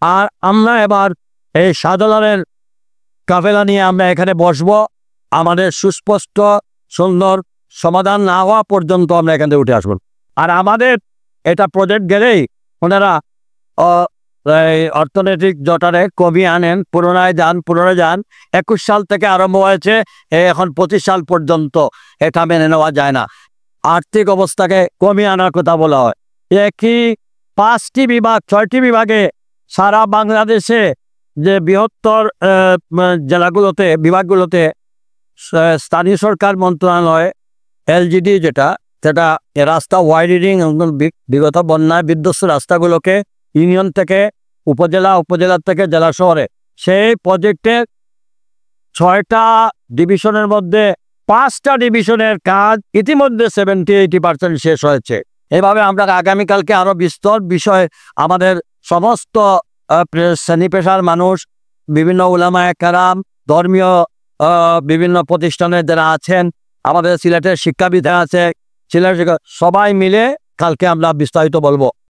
আর আমরা এবার এই শাহজালালের কাফেলা নিয়ে আমরা এখানে বসবো। আমাদের সুস্পষ্ট সুন্দর সমাধান না হওয়া পর্যন্ত আমরা এখান থেকে উঠে আসবো। আর আমাদের এটা প্রজেক্ট গেলেই ওনারা অর্থনৈতিক জোটারে কমিয়ে আনেন, পুনরায় যান 21 সাল থেকে আরম্ভ হয়েছে, এখন 25 সাল পর্যন্ত এটা মেনে নেওয়া যায় না। আর্থিক অবস্থাকে কমিয়ে আনার কথা বলা হয়। একই 5টি বিভাগ 6টি বিভাগে সারা বাংলাদেশে যে বৃহত্তর জেলাগুলোতে বিভাগগুলোতে স্থানীয় সরকার মন্ত্রণালয় LGD সেটা রাস্তা ওয়াইডেনিং বিগত বন্যায় বিধ্বস্ত রাস্তাগুলোকে ইউনিয়ন থেকে উপজেলা থেকে জেলা শহরে সেই প্রজেক্টে 6টা ডিভিশনের মধ্যে 5টা ডিভিশনের কাজ ইতিমধ্যে 70-80% শেষ হয়েছে। এভাবে আমরা আগামীকালকে আরো বিস্তর বিষয় আমাদের সমস্ত শ্রেণী পেশার মানুষ, বিভিন্ন উলামায়ে কেরাম, ধর্মীয় বিভিন্ন প্রতিষ্ঠানে যারা আছেন, আমাদের সিলেটের শিক্ষাবিদ আছে, সিলেটের সবাই মিলে কালকে আমরা বিস্তারিত বলবো।